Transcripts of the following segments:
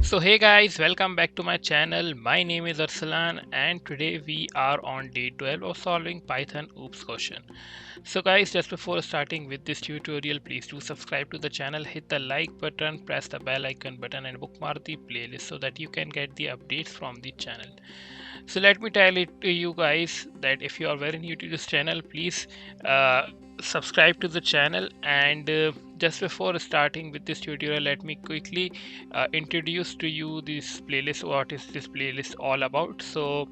So hey guys, welcome back to my channel. My name is Arsalan and today we are on day 12 of solving Python OOPS question. So guys, just before starting with this tutorial, please do subscribe to the channel, hit the like button, press the bell icon button and bookmark the playlist so that you can get the updates from the channel. So let me tell it to you guys that if you are very new to this channel, please uh, subscribe to the channel. And just before starting with this tutorial, let me quickly introduce to you this playlist. What is this playlist all about? So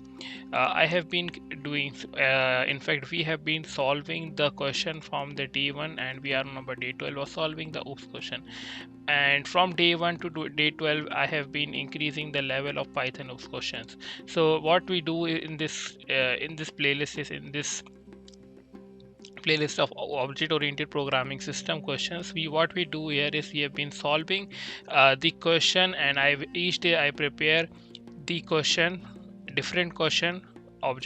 I have been doing, in fact, we have been solving the question from the day 1 and we are on number day 12 of solving the OOPS question. And from day 1 to day 12, I have been increasing the level of Python OOPS questions. So what we do in this playlist is in this playlist of object oriented programming system questions, what we do here is we have been solving the question, and each day I prepare the question, different question of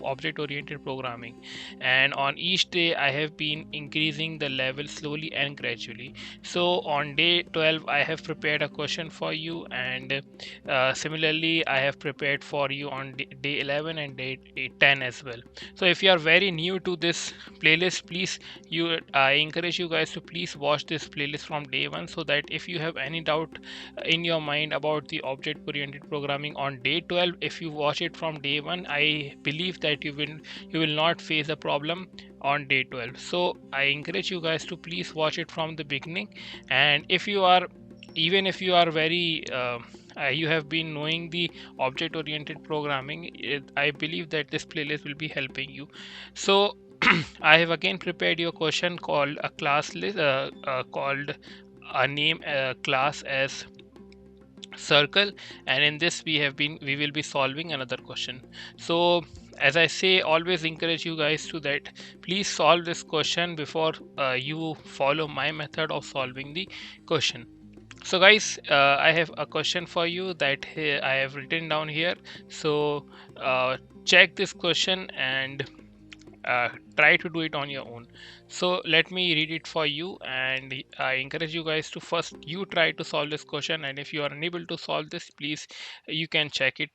object oriented programming, and on each day I have been increasing the level slowly and gradually. So on day 12 I have prepared a question for you, and similarly I have prepared for you on day 11 and day 10 as well. So if you are very new to this playlist, please, I encourage you guys to please watch this playlist from day 1, so that if you have any doubt in your mind about the object oriented programming on day 12, if you watch it from day 1, I believe that you will not face a problem on day 12. So I encourage you guys to please watch it from the beginning. And if you are, even if you are very you have been knowing the object oriented programming, I believe that this playlist will be helping you. So I have again prepared your question called a class list, called a name class as circle, and in this we will be solving another question. So as I say, always encourage you guys to that please solve this question before you follow my method of solving the question. So guys, I have a question for you that I have written down here. So check this question and try to do it on your own. So let me read it for you, and I encourage you guys to first you try to solve this question, and if you are unable to solve this, please you can check it,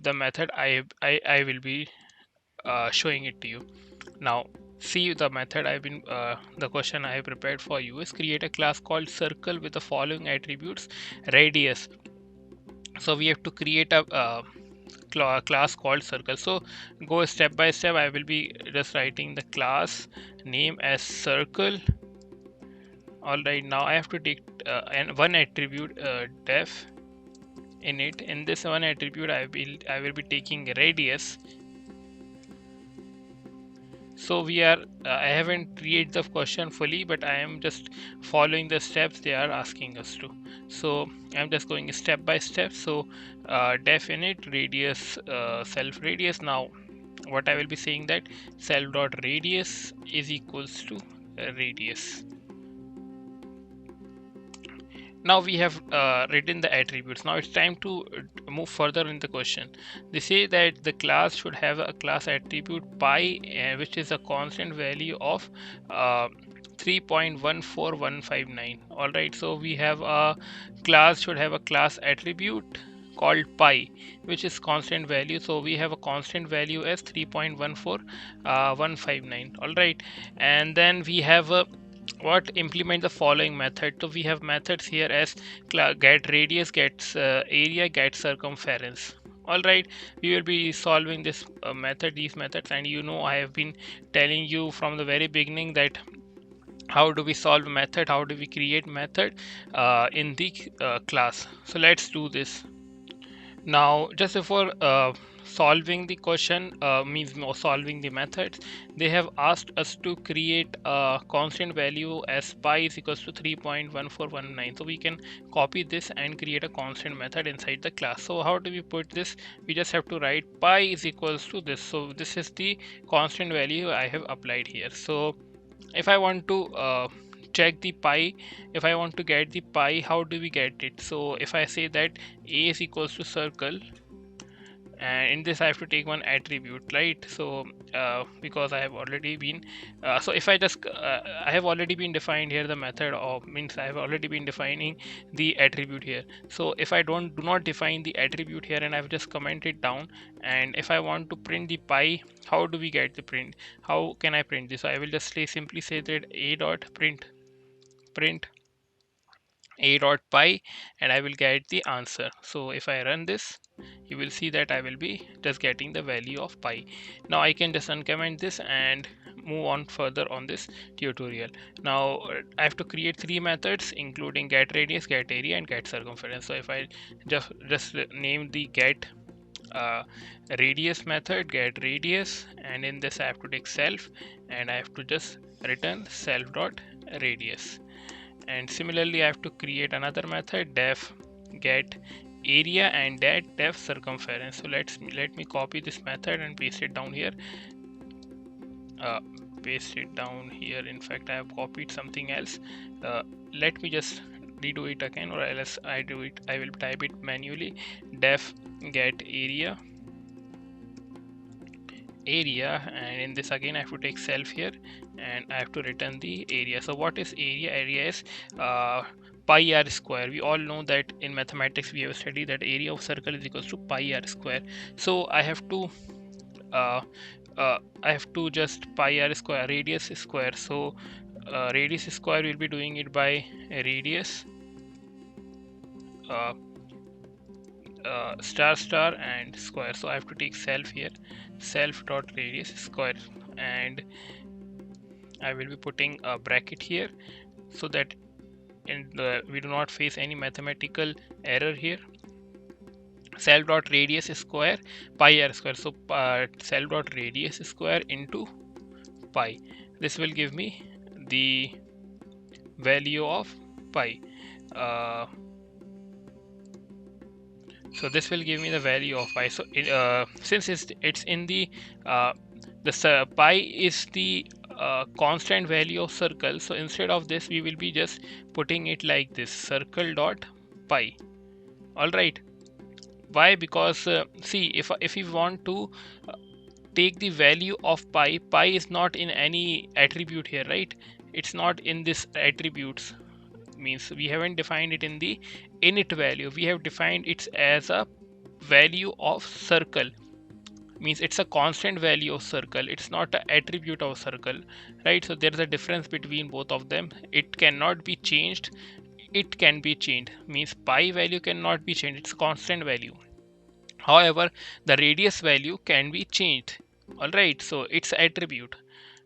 the method I will be showing it to you now. See, the method I've been the question I have prepared for you is create a class called circle with the following attributes: radius. So we have to create a class called circle. So go step by step. I will be just writing the class name as circle. All right, now I have to take one attribute, def. In this one attribute I will be taking radius. So we are I haven't read the question fully, but I am just following the steps they are asking us to. So I'm just going step by step. So def init radius, self radius. Now what I will be saying that self dot radius is equals to radius. Now we have written the attributes. Now it's time to move further in the question. They say that the class should have a class attribute pi, which is a constant value of 3.14159. All right, so we have a class should have a class attribute called pi, which is constant value. So we have a constant value as 3.14159. all right, and then we have a implement the following method. So we have methods here as get radius, gets area, get circumference. All right, we will be solving this these methods, and I have been telling you from the very beginning that how do we solve a method, how do we create method in the class. So let's do this. Now just before solving the question, means solving the methods, they have asked us to create a constant value as pi is equals to 3.1419. So we can copy this and create a constant method inside the class. So how do we put this? We just have to write pi is equals to this. So this is the constant value I have applied here. So if I want to check the pi, if I want to get the pi, how do we get it? So if I say that a is equals to circle, and in this I have to take one attribute, right? So because I have already been so if I just I have already been defined here the method of, means I have already been defining the attribute here. So if I do not define the attribute here and I've just commented down, and if I want to print the pi, how do we get the print? How can I print this? So I will just simply say that a dot print a dot pi, and I will get the answer. So if I run this, you will see that I will be just getting the value of pi. Now I can just uncomment this and move on further on this tutorial. Now I have to create three methods including get radius, get area, and get circumference. So if I just name the get uh, radius method, get radius, and in this I have to take self, and I have to just return self dot radius. And similarly I have to create another method, def get area, and that def circumference. So let me copy this method and paste it down here. uh, Paste it down here. In fact, I have copied something else. Let me just redo it again, or else I will type it manually. Def get area, and in this again I have to take self here, and I have to return the area. So what is area? Area is pi r square. We all know that in mathematics we have studied that area of circle is equals to pi r square. So I have to uh, just pi r square, radius square. So radius square will be doing it by radius uh, star star and square. So I have to take self here, self dot radius square, and I will be putting a bracket here so that we do not face any mathematical error here. Self dot radius square pi r square. So self dot radius square into pi. This will give me the value of pi. So this will give me the value of pi. So since it's in the pi is the constant value of circle, so instead of this we will be just putting it like this, circle dot pi. All right. Why? Because see, if you want to take the value of pi, pi is not in any attribute here, right? It's not in this attributes, means we haven't defined it in the init value. We have defined it as a value of circle, means it's a constant value of circle. It's not an attribute of circle, right? So there's a difference between both of them. It cannot be changed, it can be changed, means pi value cannot be changed, it's constant value. However, the radius value can be changed. All right, so it's attribute.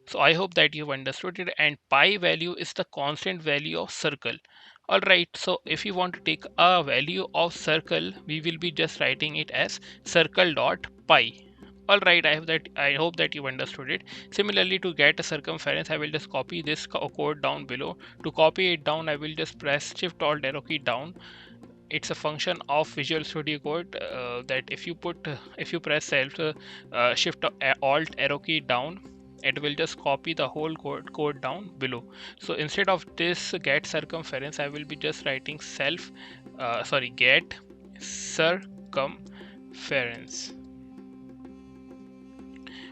So I hope that you've understood it, and pi value is the constant value of circle. All right, so if you want to take a value of circle, we will be just writing it as circle dot pi. All right, I hope that you understood it. Similarly, to get a circumference, I will just copy this code down below. To copy it down, I will just press shift alt arrow key down. It's a function of Visual Studio Code that if you press shift alt arrow key down, it will just copy the whole code down below. So instead of this get circumference, I will be just writing get circumference.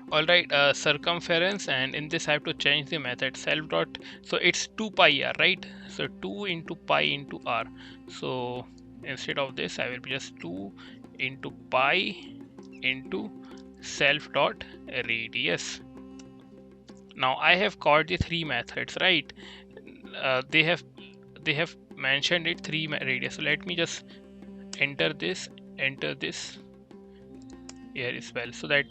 All right, circumference, and in this I have to change the method self dot. So it's 2 pi r, right? So 2 into pi into r. So instead of this I will be just 2 into pi into self dot radius. Now I have called the three methods, right? They have mentioned it 3 radius. So let me just enter this here as well, so that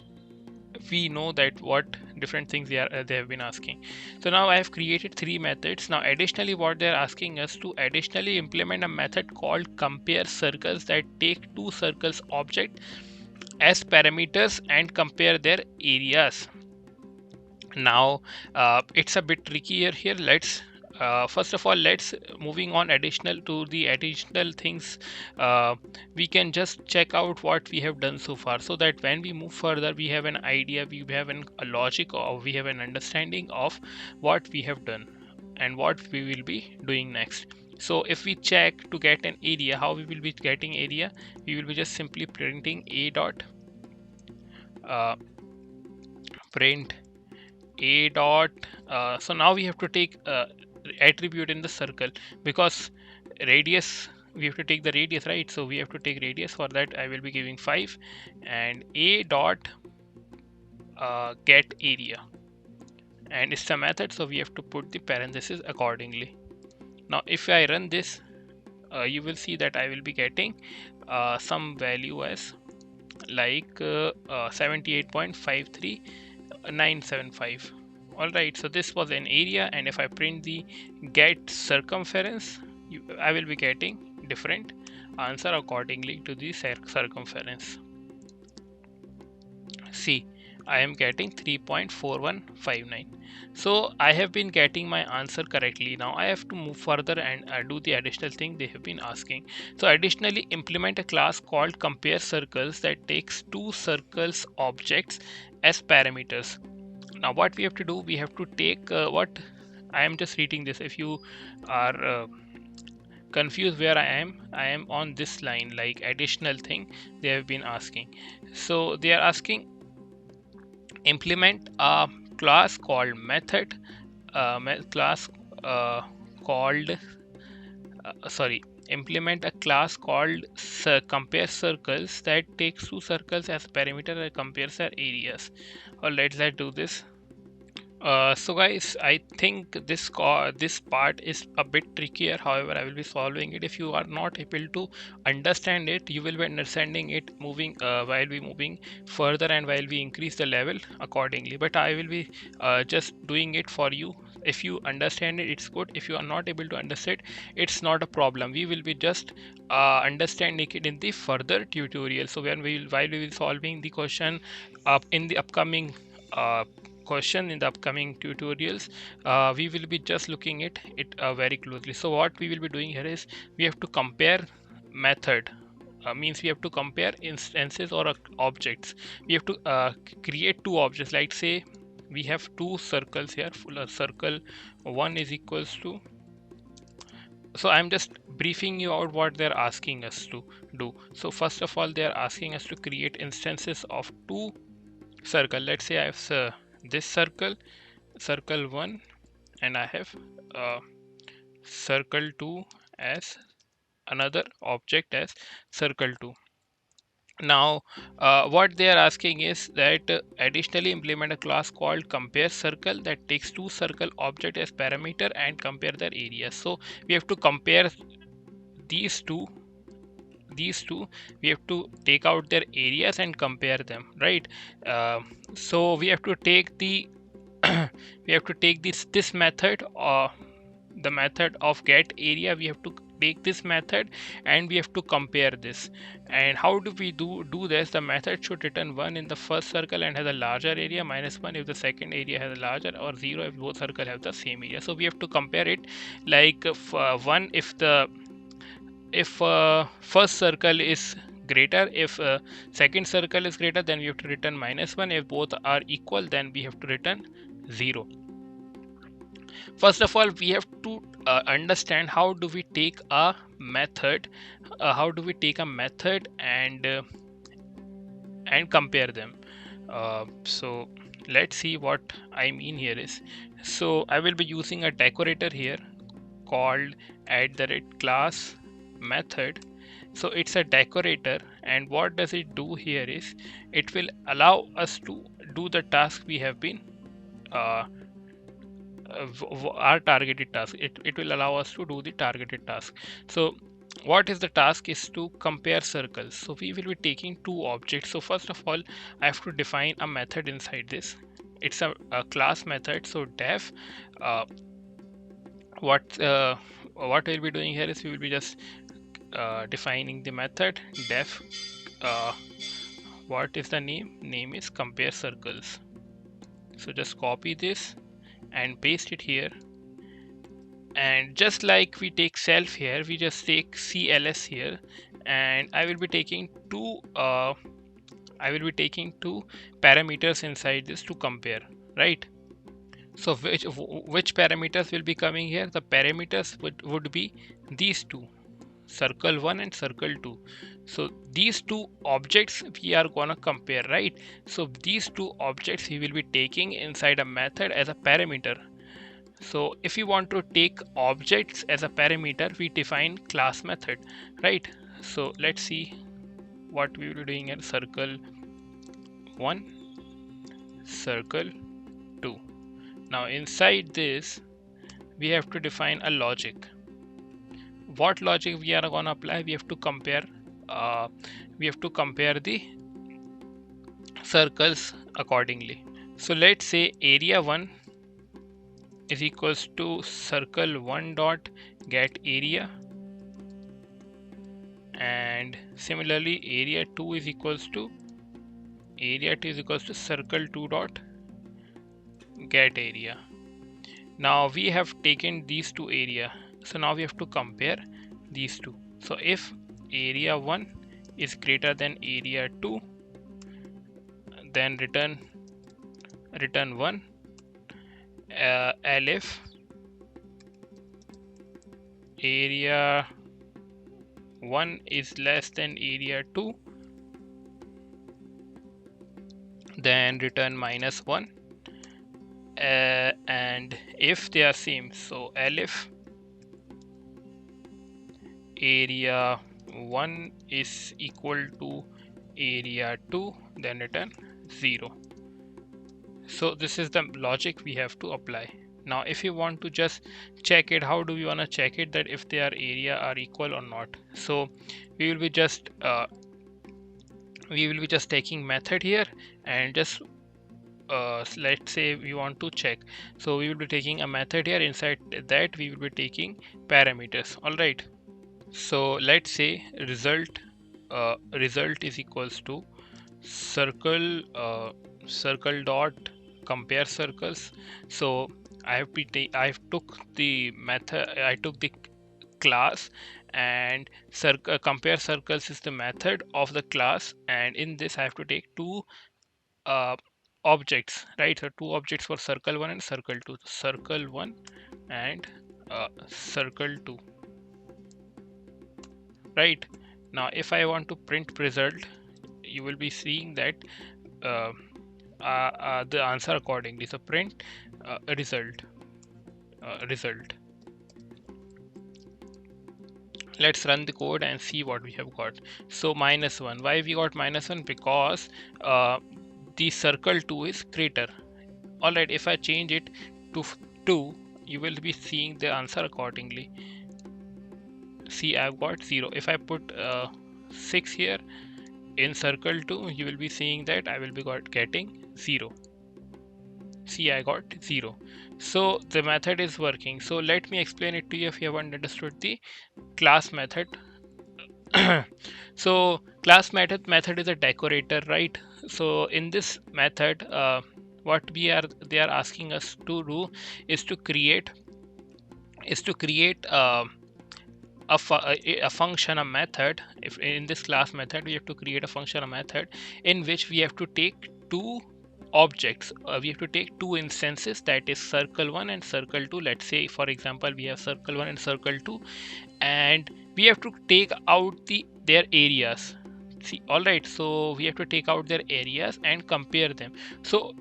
we know that what different things they have been asking. So now I have created 3 methods. Now additionally, what they're asking us to additionally implement a method called compare circles that take 2 circles object as parameters and compare their areas. Now it's a bit trickier here. Let's first of all, let's moving on to the additional things. We can just check out what we have done so far, so that when we move further we have an idea, we have a logic, or we have an understanding of what we have done and what we will be doing next. So if we check to get an area, how we will be getting area, we will be just simply printing a dot uh, print a dot. So now we have to take attribute in the circle, because radius, we have to take the radius, right? So we have to take radius. For that I will be giving 5, and a dot get area, and it's a method, so we have to put the parenthesis accordingly. Now if I run this, you will see that I will be getting some value as like 78.53975. All right, so this was an area, and if I print the get circumference, I will be getting different answer accordingly to the circumference. See, I am getting 3.4159. So I have been getting my answer correctly. Now I have to move further and do the additional thing they have been asking. So additionally, implement a class called compare circles that takes two circles objects as parameters. Now what we have to do, we have to take what I am just reading this. If you are confused where I am on this line, like additional thing they have been asking. So they are asking implement a class called method, class called sorry implement a class called compare circles that takes two circles as parameter and compares their areas. Let's do this. So guys, I think this part is a bit trickier. However, I will be solving it. If you are not able to understand it, you will be understanding it moving while we moving further and while we increase the level accordingly. But I will be just doing it for you. If you understand it, it's good. If you are not able to understand, it's not a problem. We will be just understanding it in the further tutorial. So while we will be solving the question up in the upcoming question in the upcoming tutorials, we will be just looking at it very closely. So what we will be doing here is we have to compare method, means we have to compare instances or objects. We have to create two objects, like say we have two circles here. Circle 1 is equals to, so I'm just briefing you out what they're asking us to do. So first of all, they're asking us to create instances of two circle. Let's say I have this circle 1, and I have circle 2 as another object as circle 2. Now what they are asking is that additionally implement a class called compare circle that takes two circle object as parameter and compare their areas. So we have to compare these two, we have to take out their areas and compare them, right? So we have to take the we have to take this method, the method of get area. We have to take this method and we have to compare this. And how do we do this? The method should return 1 in the first circle and has a larger area, -1 if the second area has a larger, or 0 if both circles have the same area. So we have to compare it, like 1 if first circle is greater, if second circle is greater, then we have to return -1. If both are equal, then we have to return 0. First of all, we have to understand how do we take a method, and compare them. So let's see what I mean here is, so I will be using a decorator here called @class method. So it's a decorator, and what does it do here is it will allow us to do the task we have been our targeted task. It will allow us to do the targeted task. So what is the task is to compare circles. So we will be taking two objects. So first of all, I have to define a method inside this. It's a class method. So def what we'll be doing here is we will be just defining the method def what is the name is compare circles. So just copy this and paste it here, and just like we take self here, we just take cls here, and I will be taking two parameters inside this to compare, right? So which parameters will be coming here? The parameters would be these two. circle 1 and circle 2. So these two objects we are gonna compare, right? So these two objects we will be taking inside a method as a parameter. So if you want to take objects as a parameter, we define class method, right? So let's see what we will be doing in circle 1, circle 2. Now inside this we have to define a logic. What logic we are gonna apply? We have to compare the circles accordingly. So let's say area 1 is equals to circle 1 dot get area, and similarly area 2 is equals to circle 2 dot get area. Now we have taken these two area, so now we have to compare these two. So if area 1 is greater than area 2, then return 1, and if area 1 is less than area 2, then return -1, and if they are same, so elif area 1 is equal to area 2, then return 0. So this is the logic we have to apply. Now if you want to just check it, how do we want to check it that if their area are equal or not? So we will be just taking method here and just let's say we want to check, so we will be taking a method here. Inside that we will be taking parameters. All right, so let's say result is equals to circle dot compare circles. So I took the class, and compare circles is the method of the class, and in this I have to take two objects, right? So two objects for circle 1 and circle 2, circle 1 and circle 2, right? Now if I want to print result, you will be seeing that the answer accordingly. So print result. Let's run the code and see what we have got. So -1. Why we got -1? Because the circle 2 is greater. All right, if I change it to 2, you will be seeing the answer accordingly. See, I've got 0. If I put 6 here in circle 2, you will be seeing that I will be getting 0. See, I got 0. So the method is working. So let me explain it to you if you haven't understood the class method. So class method is a decorator, right? So in this method, what they are asking us to do is to create a function, a method. If in this class method we have to create a function, a method, in which we have to take two objects. We have to take two instances, that is circle 1 and circle 2. Let's say for example we have circle 1 and circle 2, and we have to take out their areas. See, all right, so we have to take out their areas and compare them. So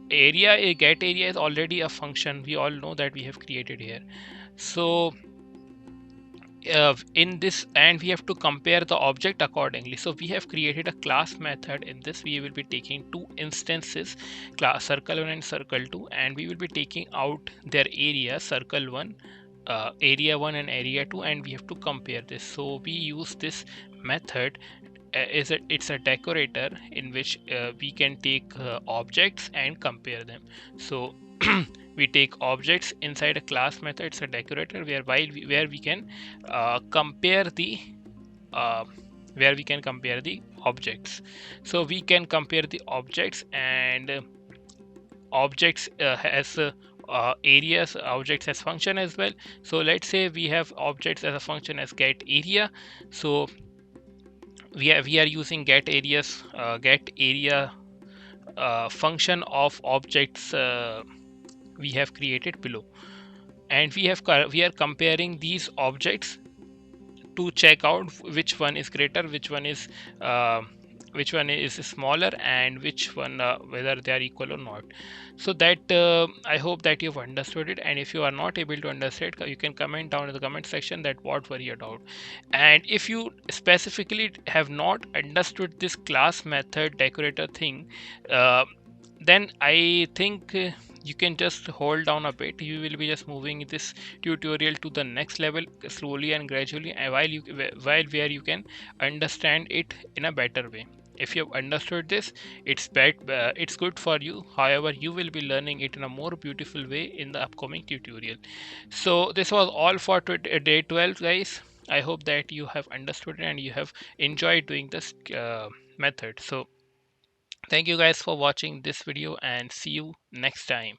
get area is already a function, we all know that we have created here. So in this, and we have to compare the object accordingly. So we have created a class method. In this we will be taking two instances, class circle 1 and circle 2, and we will be taking out their area, circle 1, area 1 and area 2, and we have to compare this. So we use this method. It's a decorator in which we can take objects and compare them. So we take objects inside a class method. It's a decorator where we can compare the objects. So we can compare the objects, and objects has areas, objects as function as well. So let's say we have objects as a function as get area. So we are using get area function of objects we have created below, and we are comparing these objects to check out which one is greater, uh, which one is smaller, and which one, whether they are equal or not. So that I hope that you've understood it, and if you are not able to understand it, you can comment down in the comment section that what were your doubt. And if you specifically have not understood this class method decorator thing, uh, then I think you can just hold down a bit. You will be just moving this tutorial to the next level slowly and gradually, and while where you can understand it in a better way. If you have understood this, it's good for you. However, you will be learning it in a more beautiful way in the upcoming tutorial. So this was all for day 12, guys. I hope that you have understood it and you have enjoyed doing this method. So thank you guys for watching this video, and see you next time.